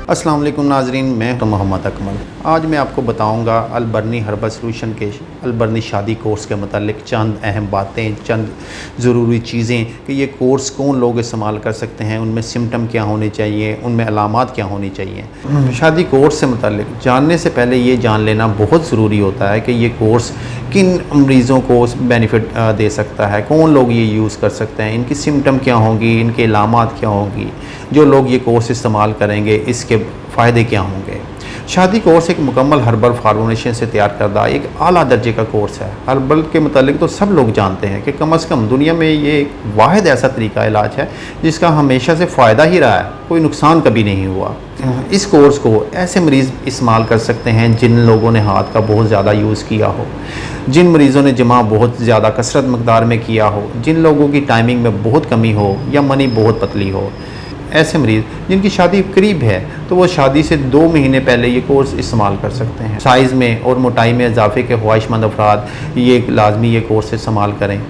अस्सलाम वालेकुम नाजरीन, मैं तो मोहम्मद अकमल। आज मैं आपको बताऊंगा अलबरनी हर्बल सॉल्यूशन के अलबरनी शादी कोर्स के मतलब चंद अहम बातें, चंद ज़रूरी चीज़ें कि ये कोर्स कौन लोग इस्तेमाल कर सकते हैं, उनमें सिम्टम क्या होने चाहिए, उनमें अलामात क्या होनी चाहिए। शादी कोर्स से मतलब जानने से पहले ये जान लेना बहुत ज़रूरी होता है कि ये कोर्स किन मरीज़ों को बेनिफिट दे सकता है, कौन लोग ये यूज़ कर सकते हैं, इनकी सिम्टम क्या होंगी, इनके अलामात क्या होंगी, जो लोग ये कोर्स इस्तेमाल करेंगे इसके फ़ायदे क्या होंगे। शादी कोर्स एक मुकम्मल हर्बल फार्मूलेशन से तैयार करदा एक आला दर्जे का कोर्स है। हर्बल के मतलब तो सब लोग जानते हैं कि कम से कम दुनिया में ये एक वाहिद ऐसा तरीका इलाज है जिसका हमेशा से फ़ायदा ही रहा है, कोई नुकसान कभी नहीं हुआ। इस कोर्स को ऐसे मरीज़ इस्तेमाल कर सकते हैं जिन लोगों ने हाथ का बहुत ज़्यादा यूज़ किया हो, जिन मरीज़ों ने जमा बहुत ज़्यादा कसरत मकदार में किया हो, जिन लोगों की टाइमिंग में बहुत कमी हो या मनी बहुत पतली हो। ऐसे मरीज़ जिनकी शादी करीब है तो वो शादी से 2 महीने पहले ये कोर्स इस्तेमाल कर सकते हैं। साइज़ में और मोटाई में इजाफे के ख्वाहिशमंद अफराद ये लाजमी ये कोर्स इस्तेमाल करें।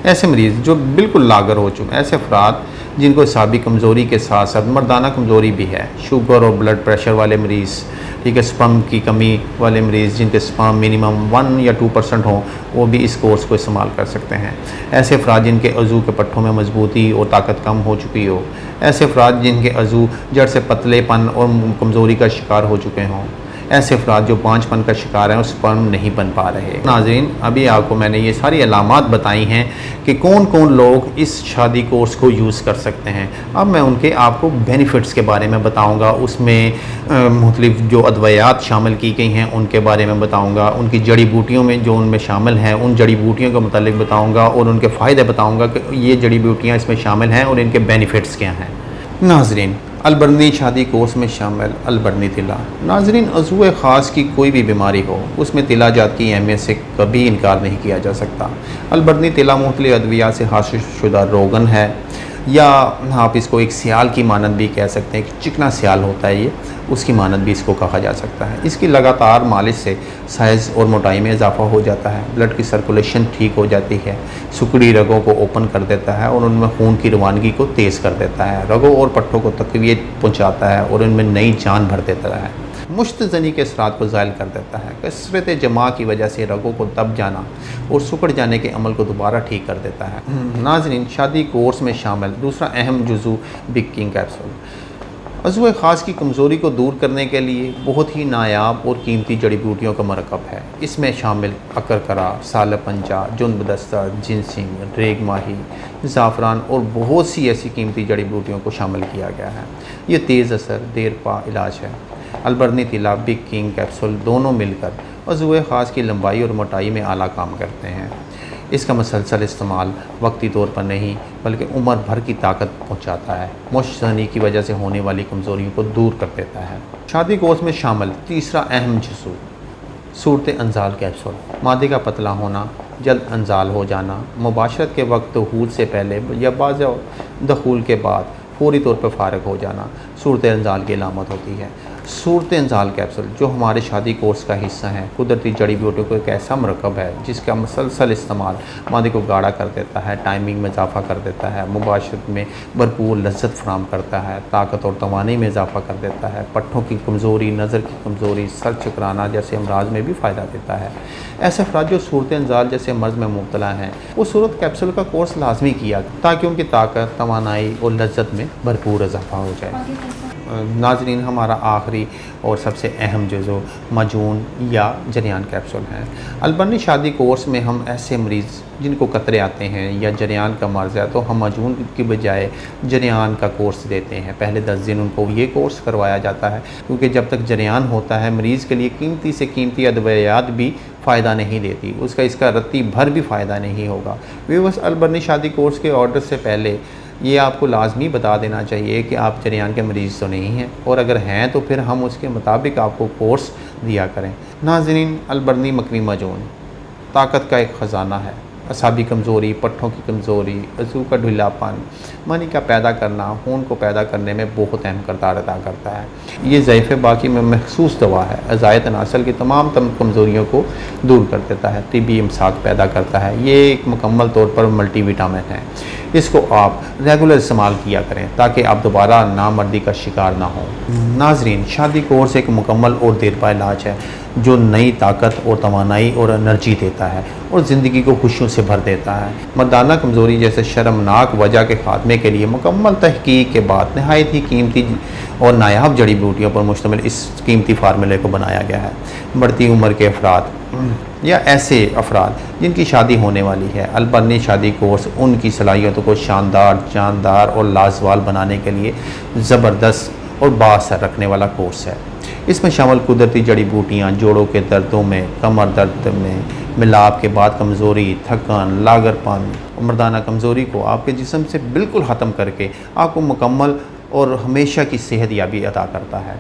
ऐसे मरीज़ जो बिल्कुल लागर हो चुके, ऐसे अफराद जिनको साबी कमज़ोरी के साथ साथ मर्दाना कमज़ोरी भी है, शुगर और ब्लड प्रेशर वाले मरीज़, ठीक है, स्पर्म की कमी वाले मरीज़ जिनके स्पर्म मिनिमम 1 या 2% हों, वो भी इस कोर्स को इस्तेमाल कर सकते हैं। ऐसे अफराद जिनके अज़ू के पट्ठों में मजबूती और ताकत कम हो चुकी हो, ऐसे अफराद जिनके अज़ू जड़ से पतलेपन और कमज़ोरी का शिकार हो चुके हों, ऐसे अफराद जो पाँचपन का शिकार हैं और स्पर्म नहीं बन पा रहे। नाज़रीन, अभी आपको मैंने ये सारी अलामात बताई हैं कि कौन कौन लोग इस शादी कोर्स को यूज़ कर सकते हैं। अब मैं उनके आपको बेनिफिट्स के बारे में बताऊंगा, उसमें मुख्तलिफ जो अदवियात शामिल की गई हैं उनके बारे में बताऊंगा, उनकी जड़ी बूटियों में जो उनमें शामिल हैं उन जड़ी बूटियों के मतलब बताऊँगा और उनके फ़ायदे बताऊँगा कि ये जड़ी बूटियाँ इसमें शामिल हैं और इनके बेनिफिट्स क्या हैं। नाज़रीन, अलबरनी शादी कोर्स में शामिल अलबरनी तिला। नाज़रीन, अज़ू ख़ास की कोई भी बीमारी हो उसमें तिला जात की अहमियत से कभी इनकार नहीं किया जा सकता। अलबरनी तिला मुख्तलिफ़ अद्वियात से हासिल शुदा रोगन है, या आप इसको एक सियाल की मानद भी कह सकते हैं कि चिकना सियाल होता है ये, उसकी मानद भी इसको कहा जा सकता है। इसकी लगातार मालिश से साइज़ और मोटाई में इजाफा हो जाता है, ब्लड की सर्कुलेशन ठीक हो जाती है, सुकड़ी रगों को ओपन कर देता है और उनमें खून की रवानगी को तेज़ कर देता है, रगों और पट्टों को तक़वियत पहुँचाता है और उनमें नई जान भर देता है, मुश्तज़नी के असरात को ज़ायल कर देता है, कसरत जमा की वजह से रगों को दब जाना और सुकड़ जाने के अमल को दोबारा ठीक कर देता है। नाज़रीन, शादी कोर्स में शामिल दूसरा अहम जुज़ू बिग किंग कैप्सूल अज़ू ख़ास की कमज़ोरी को दूर करने के लिए बहुत ही नायाब और कीमती जड़ी बूटियों का मरकब है। इसमें शामिल अकरकरा, साल पंजा, जुनबदस्ता, जिनसिंग, रेग माही, ज़ाफ़रान और बहुत सी ऐसी कीमती जड़ी बूटियों को शामिल किया गया है। ये तेज़ असर देर पा इलाज है। अलबरनी तिला, बिग किंग कैप्सूल दोनों मिलकर अज़ू ख़ास की लंबाई और मोटाई में आला काम करते हैं। इसका मसलसल इस्तेमाल वक्ती तौर पर नहीं बल्कि उम्र भर की ताकत पहुंचाता है, मुश्तनी की वजह से होने वाली कमज़ोरियों को दूर कर देता है। शादी कोर्स में शामिल तीसरा अहम जुज़ू सूरत अंजाल कैप्सूल। मादे का पतला होना, जल्द अंजाल हो जाना, मुबाशरत के वक्त दखूल से पहले या बाज़ दखूल के बाद फौरी तौर पर फ़ारिग हो जाना सूरत अंजाल की अलामत होती है। सूरत अंजाल कैप्सूल जो हमारे शादी कोर्स का हिस्सा है, कुदरती जड़ी बूटियों को एक ऐसा मरकब है जिसका मसलसल इस्तेमाल मादे को गाढ़ा कर देता है, टाइमिंग में इजाफा कर देता है, मुबाशरत में भरपूर लज्जत फराम करता है, ताकत और तवानी में इजाफा कर देता है, पट्ठों की कमज़ोरी, नज़र की कमज़ोरी, सर चकराना जैसे अमराज में भी फ़ायदा देता है। ऐसे अफराद जो सूरत अंजाल जैसे मर्ज़ में मुब्तला हैं वो सूरत कैप्सूल का कोर्स लाजमी किया ताकि उनकी ताकत, तवानाई और लज्जत में भरपूर इजाफा हो जाए। नाज़रीन, हमारा आखिरी और सबसे अहम जुज़ू मजून या जरियान कैप्सूल है। अलबरनी शादी कोर्स में हम ऐसे मरीज़ जिनको कतरे आते हैं या जरियान का मर्ज़ है तो हम मजून की बजाय जरियान का कोर्स देते हैं। पहले 10 दिन उनको ये कोर्स करवाया जाता है क्योंकि जब तक जरियान होता है मरीज़ के लिए कीमती से कीमती अदवियात भी फ़ायदा नहीं देती, इसका रत्ती भर भी फ़ायदा नहीं होगा। व्यूअर्स, अलबरनी शादी कोर्स के ऑर्डर से पहले ये आपको लाजमी बता देना चाहिए कि आप जरियान के मरीज़ तो नहीं हैं, और अगर हैं तो फिर हम उसके मुताबिक आपको कोर्स दिया करें। नाज़रीन, अलबरनी मकनी मजून ताकत का एक ख़जाना है। असाबी कमज़ोरी, पट्ठों की कमज़ोरी, अज़ू का ढीलापन, मनी का पैदा करना, खून को पैदा करने में बहुत अहम किरदार अदा करता है। ये ज़ैफ़ बाकी में महसूस दवा है, अज़ायत नासल की तमाम कमज़ोरियों को दूर कर देता है, तिब्बी इमसाक पैदा करता है। ये एक मुकम्मल तौर पर मल्टी विटामिन है। इसको आप रेगुलर इस्तेमाल किया करें ताकि आप दोबारा नामर्दी का शिकार ना हो। नाजरीन, शादी कोर्स एक मुकम्मल और देरपा इलाज है जो नई ताकत और तवानाई और एनर्जी देता है और ज़िंदगी को खुशियों से भर देता है। मर्दाना कमज़ोरी जैसे शर्मनाक वजह के ख़ात्मे के लिए मुकम्मल तहकीक के बाद नहायत ही कीमती और नायाब जड़ी बूटियों पर मुश्तमिल इस कीमती फार्मूले को बनाया गया है। बढ़ती उम्र के अफराद या ऐसे अफराद जिनकी शादी होने वाली है, अलबर्नी शादी कोर्स उनकी सलाहियतों को शानदार, जानदार और लाजवाल बनाने के लिए ज़बरदस्त और बाअसर रखने वाला कोर्स है। इसमें शामिल कुदरती जड़ी बूटियाँ जोड़ों के दर्दों में, कमर दर्द में, मिलाप के बाद कमज़ोरी, थकान, लागरपन और मर्दाना कमज़ोरी को आपके जिस्म से बिल्कुल ख़त्म करके आपको मुकम्मल और हमेशा की सेहत याबी अता करता है।